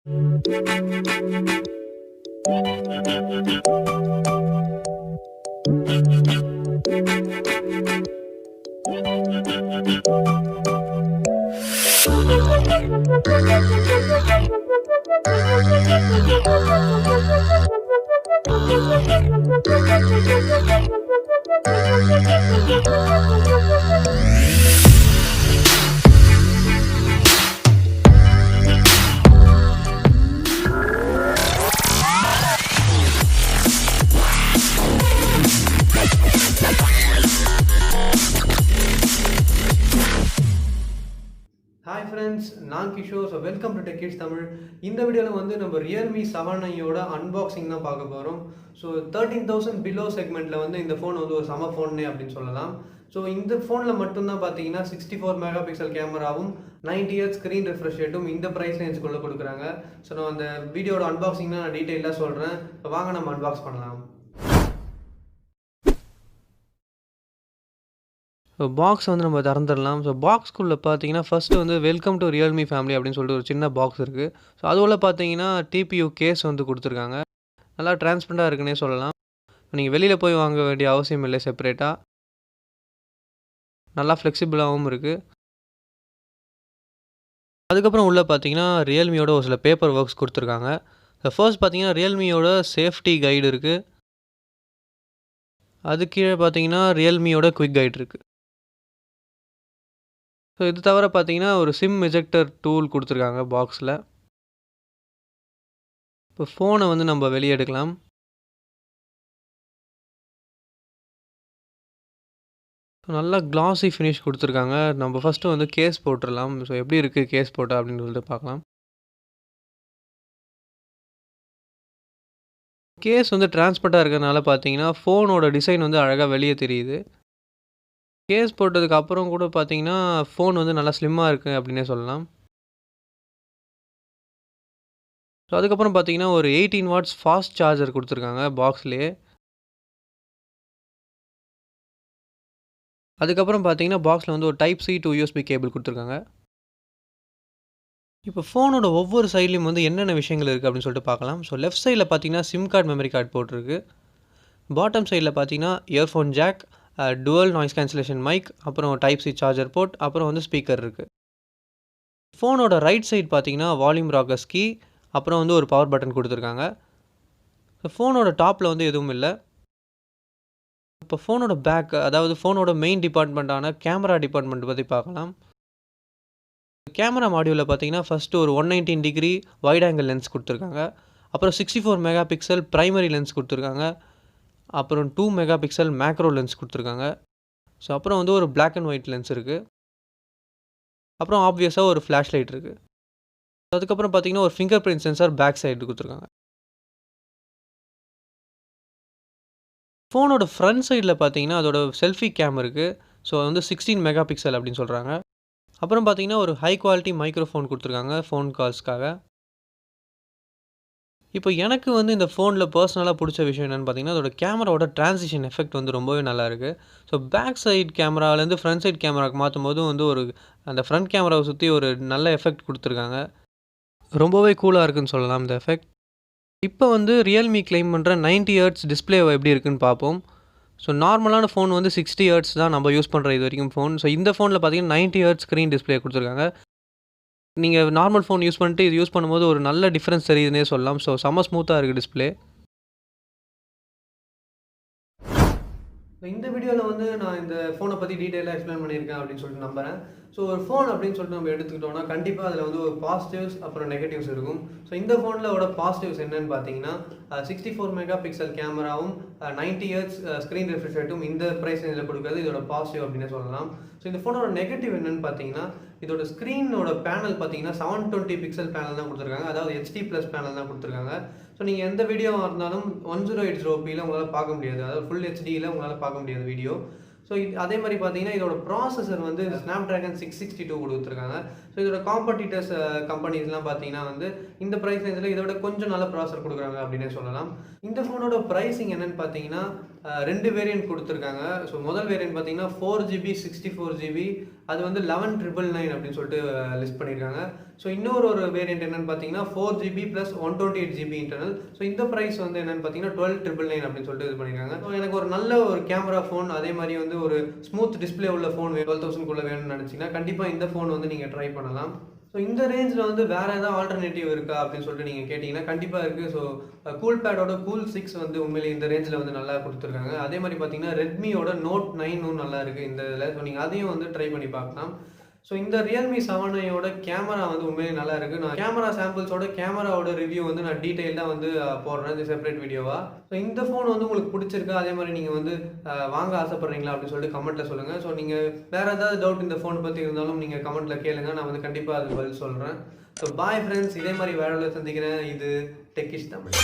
Hi friends, நான் Kishore. So welcome to TechKish Tamil. இந்த வீடியோவில் வந்து நம்ம Realme 7i அன்பாக்சிங் தான் பார்க்க போகிறோம். ஸோ 13,000 பிலோ செக்மெண்ட்டில் வந்து இந்த ஃபோன் வந்து ஒரு சம ஃபோன்னே அப்படின்னு சொல்லலாம். ஸோ இந்த ஃபோனில் மட்டும்தான் பார்த்தீங்கன்னா 64 மெகா பிக்சல் கேமராவும் 90Hz ஸ்க்ரீன் ரெஃப்ரெஷ் ரேட்டும் இந்த ப்ரைஸ் ரேஞ்சுக்குள்ளே கொடுக்குறாங்க. ஸோ நான் அந்த வீடியோட அன்பாக்சிங் நான் டீட்டெயிலாக சொல்கிறேன். வாங்க நம்ம அன்பாக்ஸ் பண்ணலாம். ஸோ பாக்ஸ் வந்து நம்ம திறந்துடலாம். ஸோ பாக்ஸ்குள்ளே பார்த்தீங்கன்னா ஃபஸ்ட்டு வந்து வெல்கம் டு ரியல்மி ஃபேமிலி அப்படின்னு சொல்லிட்டு ஒரு சின்ன பாக்ஸ் இருக்குது. ஸோ அதுக்குள்ளே பார்த்தீங்கன்னா டிபியூ கேஸ் வந்து கொடுத்துருக்காங்க. நல்லா டிரான்ஸ்பரண்ட்டாக இருக்குன்னே சொல்லலாம். நீங்கள் வெளியில் போய் வாங்க வேண்டிய அவசியம் இல்லை செப்பரேட்டாக. நல்லா ஃப்ளெக்சிபிளாகவும் இருக்குது. அதுக்கப்புறம் உள்ளே பார்த்தீங்கன்னா ரியல்மியோட ஒரு சில பேப்பர் ஒர்க்ஸ் கொடுத்துருக்காங்க. ஃபர்ஸ்ட் பார்த்தீங்கன்னா ரியல்மியோட சேஃப்டி கைடு இருக்குது. அது கீழே பார்த்தீங்கன்னா ரியல்மியோட குவிக் கைடு இருக்குது. ஸோ இது தவிர பார்த்தீங்கன்னா ஒரு சிம் எஜெக்டர் டூல் கொடுத்துருக்காங்க பாக்ஸில். இப்போ ஃபோனை வந்து நம்ம வெளியே எடுக்கலாம். நல்லா கிளாஸி ஃபினிஷ் கொடுத்துருக்காங்க. நம்ம ஃபஸ்ட்டு வந்து கேஸ் போட்டுடலாம். ஸோ எப்படி இருக்குது கேஸ் போட்டால் அப்படின்னு சொல்லிட்டு பார்க்கலாம். கேஸ் வந்து டிரான்ஸ்பரண்ட்டாக இருக்கிறதுனால பார்த்தீங்கன்னா ஃபோனோட டிசைன் வந்து அழகாக வெளியே தெரியுது. கேஸ் போட்டதுக்கு அப்புறம் கூட பார்த்தீங்கன்னா ஃபோன் வந்து நல்லா ஸ்லிம்மாக இருக்குது அப்படின்னே சொல்லலாம். ஸோ அதுக்கப்புறம் பார்த்தீங்கன்னா ஒரு 18 வாட்ஸ் ஃபாஸ்ட் சார்ஜர் கொடுத்துருக்காங்க பாக்ஸ்லேயே. அதுக்கப்புறம் பார்த்தீங்கன்னா பாக்ஸில் வந்து ஒரு type C to USB cable கொடுத்துருக்காங்க. இப்போ ஃபோனோட ஒவ்வொரு சைட்லேயும் வந்து என்னென்ன விஷயங்கள் இருக்குது அப்படின்னு சொல்லிட்டு பார்க்கலாம். ஸோ லெஃப்ட் சைடில் பார்த்தீங்கன்னா சிம் கார்டு மெமரி கார்டு போட்டிருக்கு. பாட்டம் சைடில் பார்த்தீங்கன்னா earphone jack, dual noise cancellation mic, அப்புறம் டைப் சி சார்ஜர் போர்ட், அப்புறம் வந்து ஸ்பீக்கர் இருக்குது. ஃபோனோட ரைட் சைட் பார்த்தீங்கன்னா வால்யூம் ராக்கர்ஸ் கீ, அப்புறம் வந்து ஒரு பவர் பட்டன் கொடுத்துருக்காங்க. ஃபோனோட டாப்பில் வந்து எதுவும் இல்லை. இப்போ ஃபோனோட பேக், அதாவது ஃபோனோட மெயின் டிபார்ட்மெண்ட்டான கேமரா டிபார்ட்மெண்ட் பற்றி பார்க்கலாம். கேமரா மாடியூலில் பார்த்தீங்கன்னா ஃபஸ்ட்டு ஒரு 119 டிகிரி வைட் ஆங்கிள் லென்ஸ் கொடுத்துருக்காங்க. அப்புறம் 64 மெகா பிக்சல் ப்ரைமரி லென்ஸ் கொடுத்துருக்காங்க. அப்புறம் 2 மெகா பிக்சல் மேக்ரோ லென்ஸ் கொடுத்துருக்காங்க. ஸோ அப்புறம் வந்து ஒரு பிளாக் அண்ட் ஒயிட் லென்ஸ் இருக்குது. அப்புறம் ஆப்வியஸாக ஒரு ஃப்ளாஷ் லைட் இருக்குது. அதுக்கப்புறம் பார்த்தீங்கன்னா ஒரு fingerprint sensor back side கொடுத்துருக்காங்க. ஃபோனோட ஃப்ரண்ட் சைடில் பார்த்தீங்கன்னா அதோட செல்ஃபி கேம் இருக்குது. ஸோ வந்து 16 மெகா பிக்சல் அப்படின்னு சொல்கிறாங்க. அப்புறம் பார்த்தீங்கன்னா ஒரு ஹை குவாலிட்டி மைக்ரோஃபோன் கொடுத்துருக்காங்க ஃபோன் கால்ஸ்க்காக. இப்போ எனக்கு வந்து இந்த ஃபோனில் பர்சனலாக பிடிச்ச விஷயம் என்னென்னு பார்த்தீங்கன்னா அதோட கேமராவோட டிரான்சிஷன் எஃபெக்ட் வந்து ரொம்பவே நல்லா இருக்குது. ஸோ பேக் சைட் கேமராலேருந்து ஃப்ரண்ட் சைட் கேமராவுக்கு மாற்றும் போது வந்து ஒரு அந்த ஃப்ரண்ட் கேமராவை சுற்றி ஒரு நல்ல எஃபெக்ட் கொடுத்துருக்காங்க. ரொம்பவே கூலாக இருக்குதுன்னு சொல்லலாம் இந்த எஃபெக்ட். இப்போ வந்து ரியல்மி கிளைம் பண்ணுற 90 ஹெர்ட்ஸ் டிஸ்பிளே எப்படி இருக்குதுன்னு பார்ப்போம். ஸோ நார்மலான ஃபோன் வந்து 60 ஹெர்ட்ஸ் தான் நம்ம யூஸ் பண்ணுற இது வரைக்கும் ஃபோன். ஸோ இந்த ஃபோனில் பார்த்தீங்கன்னா 90 ஹெர்ட்ஸ் ஸ்க்ரீன் டிஸ்பிளே கொடுத்துருக்காங்க. நீங்கள் நார்மல் ஃபோன் யூஸ் பண்ணிட்டு இது யூஸ் பண்ணும்போது ஒரு நல்ல டிஃப்ரென்ஸ் தெரியுதுன்னே சொல்லலாம். ஸோ செம்ம ஸ்மூத்தாக இருக்குது டிஸ்பிளே. இந்த வீடியோவில் வந்து நான் இந்த ஃபோனை பற்றி டீட்டெயிலாக எக்ஸ்பிளைன் பண்ணியிருக்கேன் அப்படின்னு சொல்லிட்டு நம்புகிறேன். ஸோ ஒரு ஃபோன் அப்படின்னு சொல்லிட்டு நம்ம எடுத்துக்கிட்டோம்னா கண்டிப்பாக அதில் வந்து ஒரு பாசிட்டிவ்ஸ் அப்புறம் நெகட்டிவ்ஸ் இருக்கும். ஸோ இந்த ஃபோனில் பாசிட்டிவ்ஸ் என்னன்னு பார்த்தீங்கன்னா 64 மெகா பிக்சல் கேமராவும் 90 ஹெர்ட்ஸ் ஸ்க்ரீன் ரெஃப்ரெஷ் ரேட்டும் இந்த ப்ரைஸ் ரேஞ்சில் கொடுக்குறது இதோட பாசிட்டிவ் அப்படின்னு சொல்லலாம். ஸோ இந்த ஃபோனோட நெகட்டிவ் என்னன்னு பார்த்தீங்கன்னா இதோட ஸ்க்ரீனோட பேனல் பார்த்தீங்கன்னா 720 பிக்சல் பேனல் தான் கொடுத்துருக்காங்க. அதாவது HD+ பேனல் தான் கொடுத்துருக்காங்க. ஸோ நீங்கள் எந்த வீடியோவாக இருந்தாலும் 1080p உங்களால் பார்க்க முடியாது. அதாவது ஃபுல் HDயில் உங்களால் பார்க்க முடியாது வீடியோ. ஸோ அதே மாதிரி பார்த்தீங்கன்னா இதோட ப்ராசஸர் வந்து Snapdragon 662 கொடுத்துருக்காங்க. ஸோ இதோட காம்படிட்டர்ஸ் கம்பெனிஸ்லாம் பார்த்தீங்கன்னா வந்து இந்த ப்ரைஸ் ரேஞ்சில் இதை விட கொஞ்சம் நல்ல ப்ராசஸர் கொடுக்குறாங்க அப்படின்னே சொல்லலாம். இந்த ஃபோனோட ப்ரைஸிங் என்னென்னு பார்த்தீங்கன்னா 2 வேரியன்ட் கொடுத்துருக்காங்க. ஸோ முதல் வேரியன்ட் பார்த்தீங்கன்னா 4GB 64GB, அது வந்து 11,999 அப்படின்னு சொல்லிட்டு லிஸ்ட் பண்ணியிருக்காங்க. ஸோ இன்னொரு வேரியன்ட் என்னென்னு பார்த்தீங்கன்னா 4GB plus 128GB internal. So இந்த ப்ரைஸ் வந்து என்னென்னு பார்த்தீங்கன்னா 12,999 அப்படின்னு சொல்லிட்டு இது பண்ணியிருக்காங்க. ஸோ எனக்கு ஒரு நல்ல ஒரு கேமரா ஃபோன், அதே மாதிரி வந்து ஒரு ஸ்மூத் டிஸ்பிளே உள்ள ஃபோன் 12,000 வேணும்னு நினச்சிங்கன்னா கண்டிப்பாக இந்த ஃபோன் வந்து நீங்கள் ட்ரை பண்ணலாம். ஸோ இந்த ரேஞ்சில் வந்து வேறு ஏதாவது ஆல்டர்னேட்டிவ் இருக்கா அப்படின்னு சொல்லிட்டு நீங்கள் கேட்டிங்கன்னா கண்டிப்பாக இருக்குது. ஸோ கூல் பேடோட கூல் 6 வந்து உண்மையிலே இந்த ரேஞ்சில் வந்து நல்லா கொடுத்துருக்காங்க. அதே மாதிரி பார்த்தீங்கன்னா ரெட்மியோட நோட் 9 நல்லா இருக்குது இந்த இதில். ஸோ நீங்கள் அதையும் வந்து ட்ரை பண்ணி பார்க்கலாம். ஸோ இந்த Realme 7i கேமரா வந்து உண்மையிலே நல்லா இருக்குது. நான் கேமரா சாம்பிள்ஸோட கேமராவோட ரிவ்யூ வந்து நான் டீட்டெயிலாக வந்து போடுறேன், இது செப்பரேட் வீடியோவாக. ஸோ இந்த ஃபோன் வந்து உங்களுக்கு பிடிச்சிருக்கா, அதே மாதிரி நீங்கள் வந்து வாங்க ஆசைப்பட்றீங்களா அப்படின்னு சொல்லிட்டு கமெண்ட்டில் சொல்லுங்கள். ஸோ நீங்கள் வேறு ஏதாவது டவுட் இந்த ஃபோன் பற்றி இருந்தாலும் நீங்கள் கமெண்ட்டில் கேளுங்க, நான் வந்து கண்டிப்பாக அதுக்கு பதில் சொல்கிறேன். ஸோ பாய் ஃப்ரெண்ட்ஸ், இதே மாதிரி வேலையில் சந்திக்கிறேன். இது டெக்கிஷ் தமிழ்.